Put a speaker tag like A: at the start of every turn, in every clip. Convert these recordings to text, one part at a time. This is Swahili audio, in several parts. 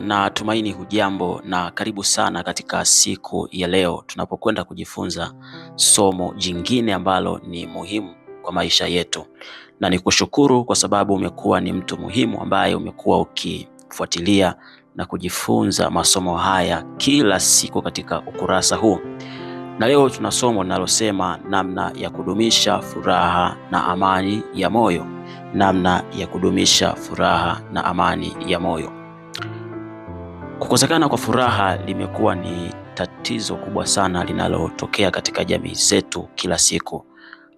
A: na tumaini hujambo na karibu sana katika siku ya leo tunapokwenda kujifunza somo jingine ambalo ni muhimu kwa maisha yetu. Na nikushukuru kwa sababu umekuwa ni mtu muhimu ambaye umekuwa ukifuatilia na kujifunza masomo haya kila siku katika ukurasa huu. Na leo tuna somo linalosema namna ya kudumisha furaha na amani ya moyo. Namna ya kudumisha furaha na amani ya moyo. Kukosekana kwa furaha limekuwa ni tatizo kubwa sana linalotokea katika jamii zetu kila siku.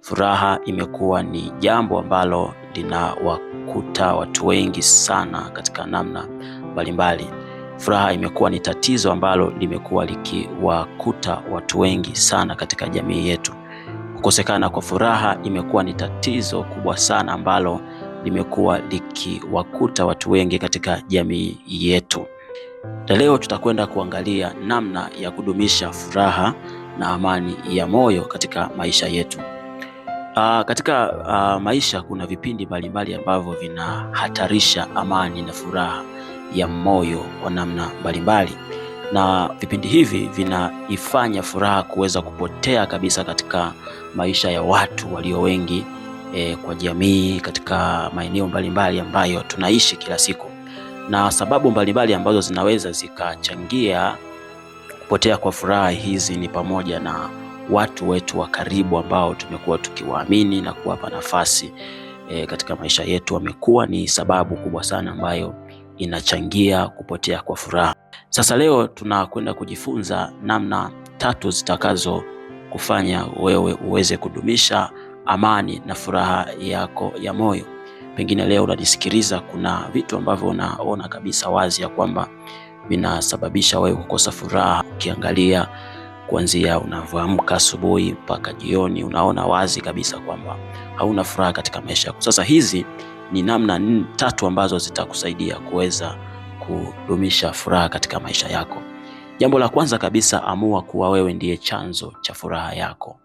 A: Furaha imekuwa ni jambo ambalo linawakuta watu wengi sana katika namna mbalimbali. Furaha imekuwa ni tatizo ambalo limekuwa likiwakuta watu wengi sana katika jamii yetu. Kukosekana kwa furaha imekuwa ni tatizo kubwa sana ambalo limekuwa likiwakuta watu wengi katika jamii yetu. Na leo tutakwenda kuangalia namna ya kudumisha furaha na amani ya moyo katika maisha yetu. Katika maisha kuna vipindi mbalimbali ambavyo vinahatarisha amani na furaha ya moyo kwa namna mbalimbali. Na vipindi hivi vinaifanya furaha kuweza kupotea kabisa katika maisha ya watu walio wengi, kwa jamii, katika maeneo mbalimbali ambayo tunaishi kila siku. Na sababu mbalimbali ambazo zinaweza zikachangia kupotea kwa furaha hizi ni pamoja na watu wetu wa karibu ambao tumekuwa tukiwaamini na kuwapa nafasi katika maisha yetu. Wamekuwa ni sababu kubwa sana ambayo inachangia kupotea kwa furaha. Sasa leo tunakwenda kujifunza namna 3 zitakazo kufanya wewe uweze kudumisha amani na furaha yako ya moyo. Pengine leo unanisikiliza, kuna vitu ambavyo unaona kabisa wazi ya kwamba vinasababisha wewe kukosa furaha. Ukiangalia kuanzia unavyoamka asubuhi mpaka jioni, unaona wazi kabisa kwamba hauna furaha katika maisha yako. Sasa hizi ni namna 3 ambazo zitakusaidia kuweza kudumisha furaha katika maisha yako. Jambo la kwanza kabisa, amua kuwa wewe ndiye chanzo cha furaha yako.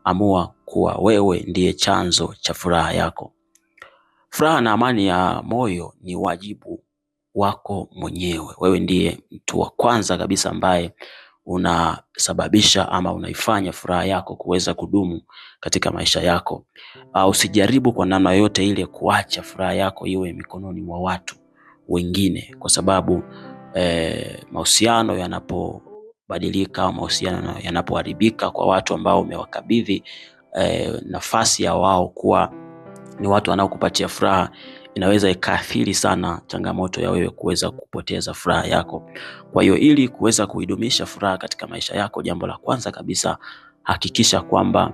A: Amua kuwa wewe ndiye chanzo cha furaha yako. Furaha na amani ya moyo ni wajibu wako mwenyewe. Wewe ndiye mtu wa kwanza kabisa ambaye unasababisha ama unaifanya furaha yako kuweza kudumu katika maisha yako. Usijaribu kwa namna yote ile kuacha furaha yako iwe mikononi mwa watu wengine, kwa sababu mahusiano yanapobadilika au mahusiano yanapoharibika kwa watu ambao umewakabidhi nafasi ya wao kuwa ni watu wanaokupatia furaha, inaweza ikaathiri sana changamoto ya wewe kuweza kupoteza furaha yako. Kwa hiyo ili kuweza kuidumisha furaha katika maisha yako, jambo la kwanza kabisa, hakikisha kwamba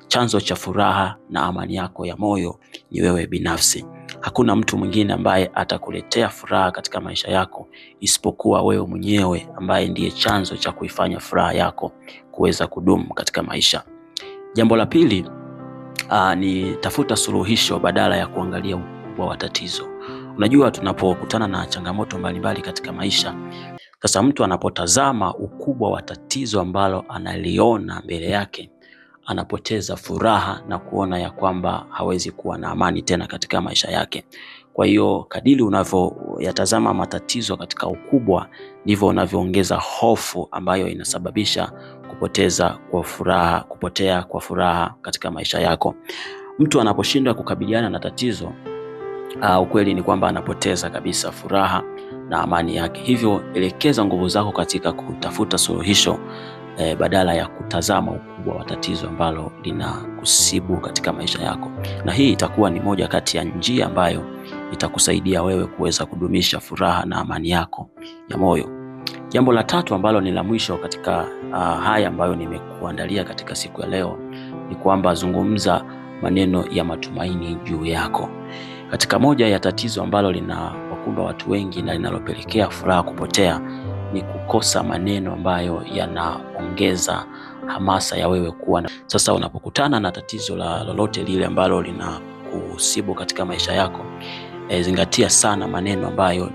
A: chanzo cha furaha na amani yako ya moyo ni wewe binafsi. Hakuna mtu mwingine ambaye atakuletea furaha katika maisha yako isipokuwa wewe mwenyewe, ambaye ndiye chanzo cha kuifanya furaha yako kuweza kudumu katika maisha. Jambo la pili, ni tafuta suluhisho badala ya kuangalia ukubwa wa tatizo. Unajua, tunapokutana na changamoto mbalimbali katika maisha, sasa mtu anapotazama ukubwa wa tatizo ambalo analiona mbele yake, anapoteza furaha na kuona ya kwamba hawezi kuwa na amani tena katika maisha yake. Kwa hiyo kadiri unavyoyatazama matatizo katika ukubwa, ndivyo unavyoongeza hofu ambayo inasababisha kupotea kwa furaha katika maisha yako. Mtu anaposhindwa kukabiliana na tatizo, ukweli ni kwamba anapoteza kabisa furaha na amani yake. Hivyo elekeza nguvu zako katika kutafuta suluhisho badala ya kutazama ukubwa wa tatizo ambalo linakusibu katika maisha yako. Na hii itakuwa ni moja kati ya njia ambayo itakusaidia wewe kuweza kudumisha furaha na amani yako ya moyo. Jambo la 3 ambalo ni la mwisho katika haya ambayo nimekuandalia katika siku ya leo ni kwamba zungumza maneno ya matumaini juu yako. Katika moja ya tatizo ambalo linawakumba watu wengi na linalopelekea furaha kupotea ni kukosa maneno ambayo yanaongeza hamasa ya wewe kuwa na. Sasa unapokutana na tatizo lolote lile ambalo linakusibu katika maisha yako, zingatia sana maneno ambayo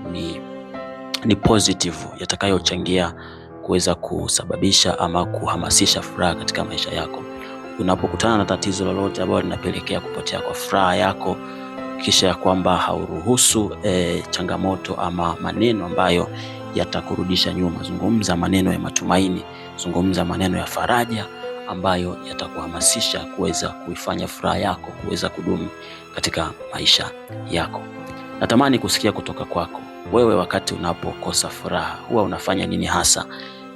A: ni positive, yatakayochangia kuweza kusababisha ama kuhamasisha furaha katika maisha yako. Unapokutana na tatizo lolote ambalo linapelekea kupotea kwa furaha yako, hakikisha ya kwamba hauruhusu changamoto ama maneno ambayo yatakurudisha nyuma. Zungumza maneno ya matumaini, zungumza maneno ya faraja ambayo yatakuhamasisha kuweza kuifanya furaha yako kuweza kudumu katika maisha yako. Natamani kusikia kutoka kwako. Wewe wakati unapokosa furaha huwa unafanya nini hasa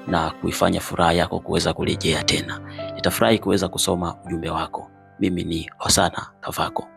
A: na kuifanya furaha yako kuweza kurejea tena? Nitafurahi kuweza kusoma ujumbe wako. Mimi ni Hosana Kavako.